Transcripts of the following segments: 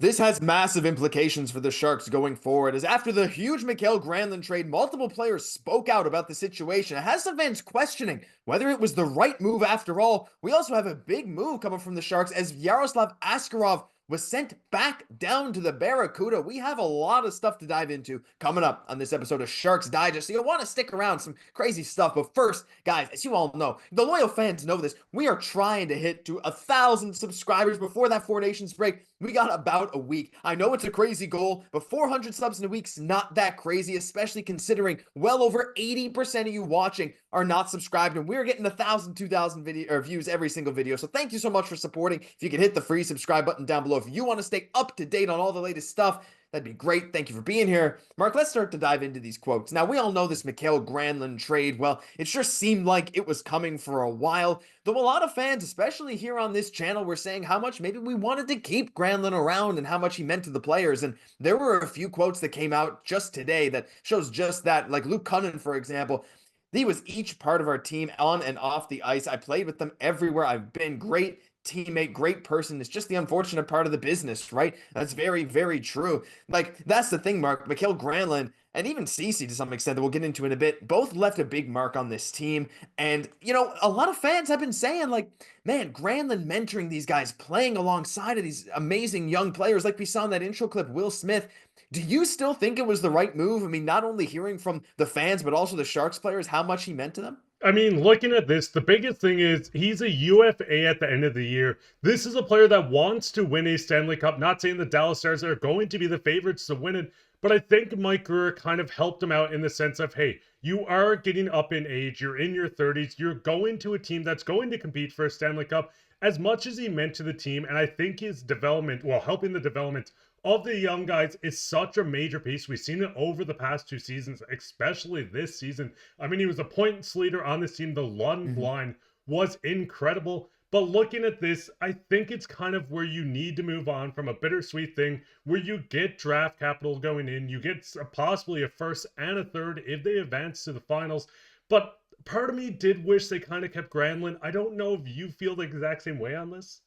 This has massive implications for the Sharks going forward, as after the huge Mikael Granlund trade, multiple players spoke out about the situation. It has some fans questioning whether it was the right move after all. We also have a big move coming from the Sharks as Yaroslav Askarov was sent back down to the Barracuda. We have a lot of stuff to dive into coming up on this episode of Sharks Digest, so you'll want to stick around, some crazy stuff. But first, guys, as you all know, the loyal fans know this, we are trying to hit to 1,000 subscribers before that Four Nations break. We got about a week. I know it's a crazy goal, but 400 subs in a week's not that crazy, especially considering well over 80% of you watching are not subscribed, and we're getting 1,000, 2,000 views every single video. So thank you so much for supporting. If you could hit the free subscribe button down below, if you want to stay up to date on all the latest stuff, that'd be great. Thank you for being here. Mark, let's start to dive into these quotes. Now, we all know this Mikael Granlund trade. Well, it sure seemed like it was coming for a while, though a lot of fans, especially here on this channel, were saying how much maybe we wanted to keep Granlund around and how much he meant to the players. And there were a few quotes that came out just today that shows just that. Like Luke Cunnin, for example, he was each part of our team on and off the ice. I played with them everywhere I've been. Great teammate, great person. It's just the unfortunate part of the business, right? That's very, very true. Like, that's the thing, Mark. Mikael Granlund and even Cece, to some extent, that we'll get into in a bit, both left a big mark on this team. And, you know, a lot of fans have been saying, like, man, Granlund mentoring these guys, playing alongside of these amazing young players, like we saw in that intro clip, Will Smith. Do you still think it was the right move? I mean, not only hearing from the fans, but also the Sharks players, how much he meant to them? I mean, looking at this, the biggest thing is he's a UFA at the end of the year. This is a player that wants to win a Stanley Cup. Not saying the Dallas Stars are going to be the favorites to win it, but I think Mike Grier kind of helped him out in the sense of, hey, you are getting up in age. You're in your 30s. You're going to a team that's going to compete for a Stanley Cup as much as he meant to the team. And I think his development, well, helping the development of the young guys is such a major piece. We've seen it over the past two seasons, especially this season. I mean, he was a points leader on this team. The Lund line was incredible. But looking at this, I think it's kind of where you need to move on from a bittersweet thing where you get draft capital going in. You get possibly a first and a third if they advance to the finals. But part of me did wish they kind of kept Granlund. I don't know if you feel the exact same way on this.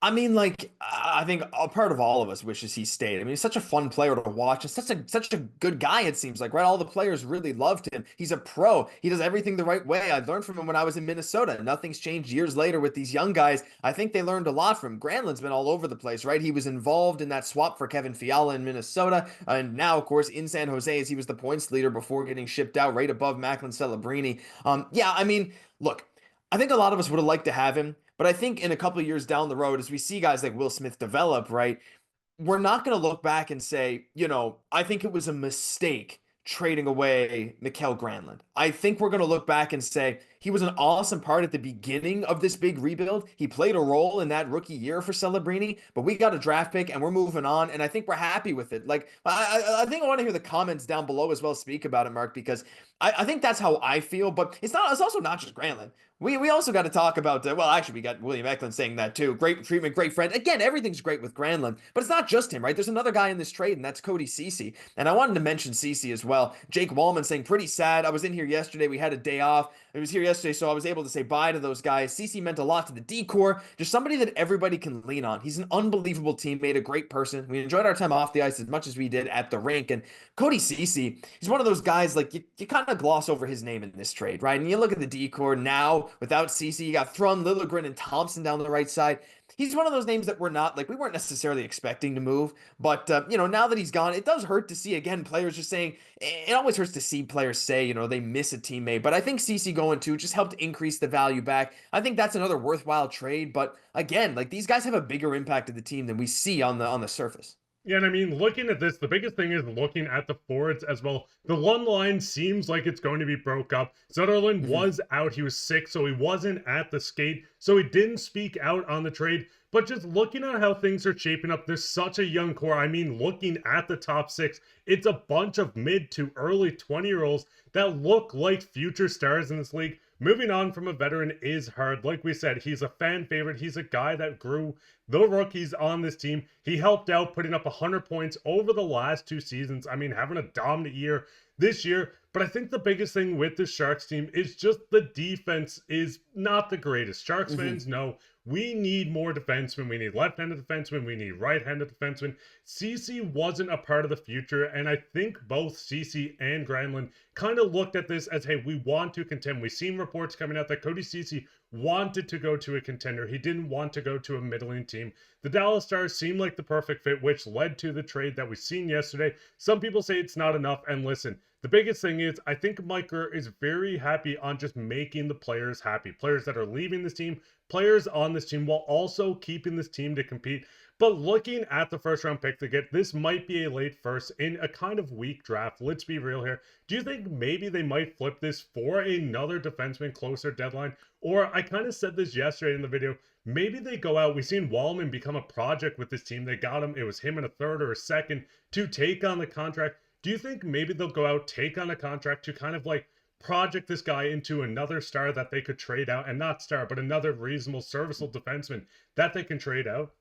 I mean, like, I think a part of all of us wishes he stayed. I mean, he's such a fun player to watch. It's such a good guy, it seems like, right? All the players really loved him. He's a pro. He does everything the right way. I learned from him when I was in Minnesota. Nothing's changed years later with these young guys. I think they learned a lot from him. Granlund's been all over the place, right? He was involved in that swap for Kevin Fiala in Minnesota, and now, of course, in San Jose, as he was the points leader before getting shipped out right above Macklin Celebrini. Yeah, I mean, look, I think a lot of us would have liked to have him. But I think in a couple of years down the road, as we see guys like Will Smith develop, right, we're not going to look back and say, you know, I think it was a mistake trading away Mikael Granlund. I think we're going to look back and say he was an awesome part at the beginning of this big rebuild. He played a role in that rookie year for Celebrini, but we got a draft pick and we're moving on. And I think we're happy with it. Like, I think I want to hear the comments down below as well speak about it, Mark, because I think that's how I feel. But it's also not just Granlund. We also got to talk about, well, actually, we got William Eklund saying that too. Great treatment, great friend. Again, everything's great with Granlund, but it's not just him, right? There's another guy in this trade, and that's Cody Cece. And I wanted to mention Cece as well. Jake Wallman saying, pretty sad. I was in here yesterday. We had a day off. I was here yesterday, so I was able to say bye to those guys. Cece meant a lot to the decor. Just somebody that everybody can lean on. He's an unbelievable teammate, a great person. We enjoyed our time off the ice as much as we did at the rink. And Cody Cece, he's one of those guys, like, you kind of gloss over his name in this trade, right? And you look at the decor now, without Cece, you got Thrun, Liljegren, and Thompson down the right side. He's one of those names that we weren't necessarily expecting to move, but you know, now that he's gone, it does hurt to see, again, players just saying, it always hurts to see players say, you know, they miss a teammate, but I think Cece going too just helped increase the value back. I think that's another worthwhile trade, but again, like, these guys have a bigger impact to the team than we see on the surface. Yeah, and I mean, looking at this, the biggest thing is looking at the forwards as well. The one line seems like it's going to be broke up. Zetterlund was out. He was sick, so he wasn't at the skate. So he didn't speak out on the trade. But just looking at how things are shaping up, there's such a young core. I mean, looking at the top six, it's a bunch of mid to early 20-year-olds that look like future stars in this league. Moving on from a veteran is hard. Like we said, he's a fan favorite. He's a guy that grew the rookies on this team. He helped out putting up 100 points over the last 2 seasons. I mean, having a dominant year this year. But I think the biggest thing with the Sharks team is just the defense is not the greatest. Sharks fans know we need more defensemen. We need left-handed defensemen. We need right-handed defensemen. Ceci wasn't a part of the future, and I think both Ceci and Granlund kind of looked at this as, hey, we want to contend. We've seen reports coming out that Cody Ceci wanted to go to a contender. He didn't want to go to a middling team. The Dallas Stars seemed like the perfect fit, which led to the trade that we've seen yesterday. Some people say it's not enough, and listen, the biggest thing is I think Mike Grier is very happy on just making the players happy. Players that are leaving this team, players on this team, while also keeping this team to compete. But looking at the first round pick they get, this might be a late first in a kind of weak draft. Let's be real here. Do you think maybe they might flip this for another defenseman closer deadline? Or I kind of said this yesterday in the video. Maybe they go out. We've seen Wallman become a project with this team. They got him. It was him in a third or a second to take on the contract. Do you think maybe they'll go out, take on a contract to kind of like project this guy into another star that they could trade out, and not star, but another reasonable, serviceable defenseman that they can trade out?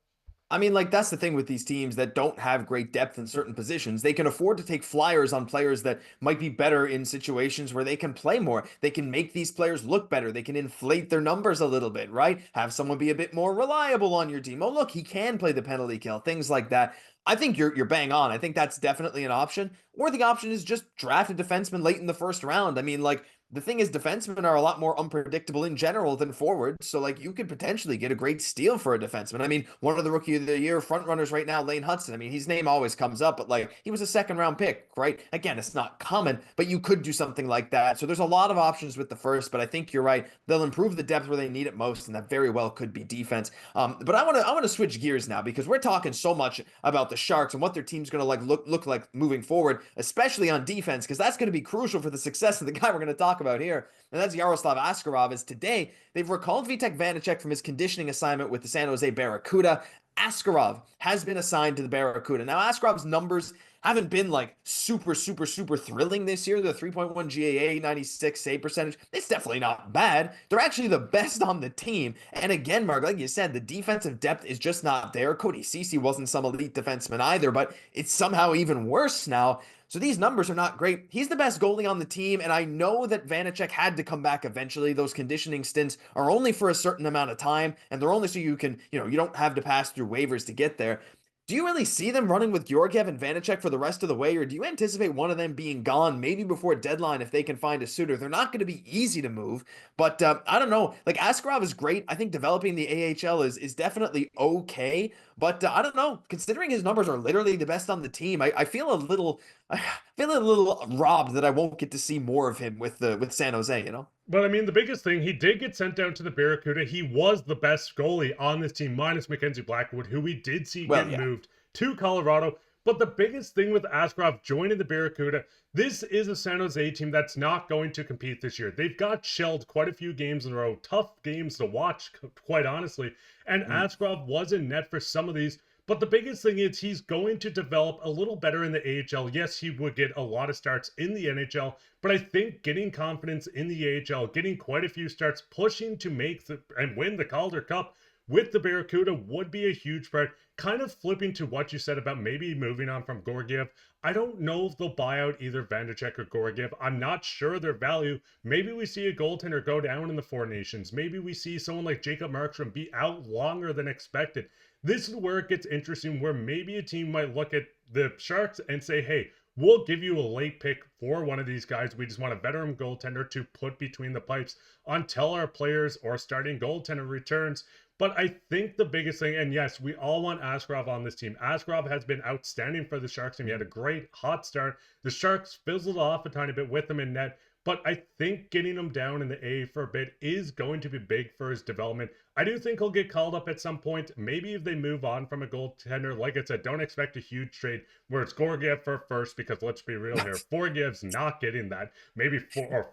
I mean, like, that's the thing with these teams that don't have great depth in certain positions. They can afford to take flyers on players that might be better in situations where they can play more. They can make these players look better. They can inflate their numbers a little bit, right? Have someone be a bit more reliable on your team. Oh, look, he can play the penalty kill, things like that. I think you're bang on. I think that's definitely an option. Or the option is just draft a defenseman late in the first round. I mean, like, the thing is, defensemen are a lot more unpredictable in general than forwards. So, like, you could potentially get a great steal for a defenseman. I mean, one of the rookie of the year frontrunners right now, Lane Hudson. I mean, his name always comes up, but like, he was a second round pick, right? Again, it's not common, but you could do something like that. So there's a lot of options with the first, but I think you're right. They'll improve the depth where they need it most, and that very well could be defense. But I want to switch gears now because we're talking so much about the Sharks and what their team's going to like look like moving forward, especially on defense, because that's going to be crucial for the success of the guy we're going to talk about here, and that's Yaroslav Askarov. As today, they've recalled Vitek Vanacek from his conditioning assignment with the San Jose Barracuda. Askarov has been assigned to the Barracuda. Now, Askarov's numbers haven't been like super thrilling this year. The 3.1 GAA, 96 save percentage. It's definitely not bad. They're actually the best on the team. And again, Mark, like you said, the defensive depth is just not there. Cody Ceci wasn't some elite defenseman either, but it's somehow even worse now. So these numbers are not great. He's the best goalie on the team, and I know that Vanacek had to come back eventually. Those conditioning stints are only for a certain amount of time, and they're only so you can, you don't have to pass through waivers to get there. Do you really see them running with Georgiev and Vanacek for the rest of the way, or do you anticipate one of them being gone maybe before deadline if they can find a suitor? They're not going to be easy to move, but I don't know. Like, Askarov is great. I think developing the AHL is definitely okay, but I don't know. Considering his numbers are literally the best on the team, I feel a little robbed that I won't get to see more of him with San Jose. But I mean, the biggest thing, he did get sent down to the Barracuda. He was the best goalie on this team, minus Mackenzie Blackwood, who we did see Well, get yeah. moved to Colorado. But the biggest thing with Askarov joining the Barracuda, this is a San Jose team that's not going to compete this year. They've got shelled quite a few games in a row, tough games to watch, quite honestly. And Askarov was in net for some of these. But the biggest thing is he's going to develop a little better in the AHL. Yes, he would get a lot of starts in the NHL, but I think getting confidence in the AHL, getting quite a few starts, pushing to make and win the Calder Cup with the Barracuda would be a huge part. Kind of flipping to what you said about maybe moving on from Georgiev. I don't know if they'll buy out either Vanacek or Georgiev. I'm not sure their value. Maybe we see a goaltender go down in the Four Nations. Maybe we see someone like Jacob Markstrom be out longer than expected. This is where it gets interesting, where maybe a team might look at the Sharks and say, hey, we'll give you a late pick for one of these guys. We just want a veteran goaltender to put between the pipes until our players or starting goaltender returns. But I think the biggest thing, and yes, we all want Askarov on this team. Askarov has been outstanding for the Sharks team. He had a great hot start. The Sharks fizzled off a tiny bit with him in net. But I think getting him down in the A for a bit is going to be big for his development. I do think he'll get called up at some point. Maybe if they move on from a goaltender, like I said, don't expect a huge trade where it's Georgiev for first, because let's be real here, Georgiev's not getting that. Maybe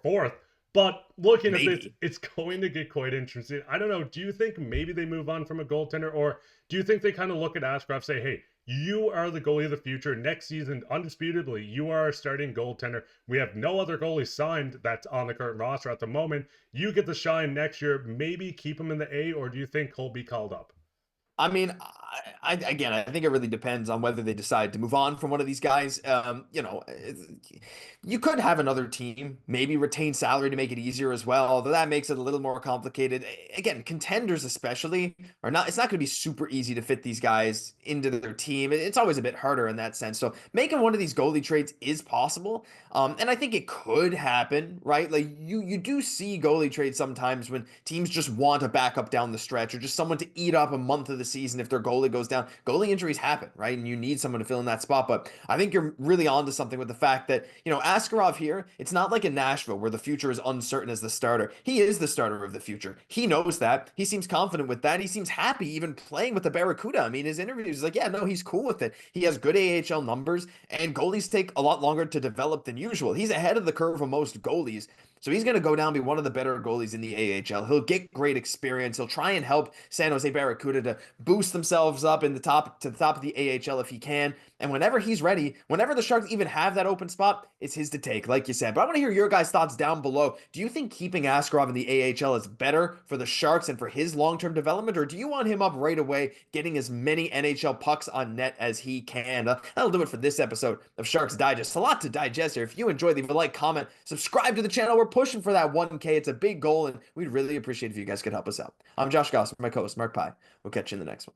fourth. But looking at this, it's going to get quite interesting. I don't know. Do you think maybe they move on from a goaltender, or do you think they kind of look at Askarov, say, hey, you are the goalie of the future. Next season, undisputably, you are our starting goaltender. We have no other goalie signed that's on the current roster at the moment. You get the shine next year. Maybe keep him in the A, or do you think he'll be called up? I mean, again, I think it really depends on whether they decide to move on from one of these guys. You could have another team maybe retain salary to make it easier as well, although that makes it a little more complicated. Again, contenders especially are not. It's not going to be super easy to fit these guys into their team. It's always a bit harder in that sense. So making one of these goalie trades is possible, and I think it could happen, right? Like you do see goalie trades sometimes when teams just want a backup down the stretch or just someone to eat up a month of the season if their goalie goes down. Goalie injuries happen, right? And you need someone to fill in that spot. But I think you're really onto something with the fact that, Askarov here, it's not like in Nashville where the future is uncertain as the starter. He is the starter of the future. He knows that. He seems confident with that. He seems happy even playing with the Barracuda. I mean, his interviews is like, yeah, no, he's cool with it. He has good AHL numbers, and goalies take a lot longer to develop than usual. He's ahead of the curve of most goalies. So he's going to go down, be one of the better goalies in the AHL. He'll get great experience. He'll try and help San Jose Barracuda to boost themselves up in the top to the top of the AHL if he can. And whenever he's ready, whenever the Sharks even have that open spot, it's his to take, like you said. But I want to hear your guys' thoughts down below. Do you think keeping Askarov in the AHL is better for the Sharks and for his long-term development, or do you want him up right away, getting as many NHL pucks on net as he can? That'll do it for this episode of Sharks Digest. A lot to digest here. If you enjoyed, leave a like, comment, subscribe to the channel. We're pushing for that 1K. It's a big goal, and we'd really appreciate if you guys could help us out. I'm Josh Gosse, my co-host Mark Pye. We'll catch you in the next one.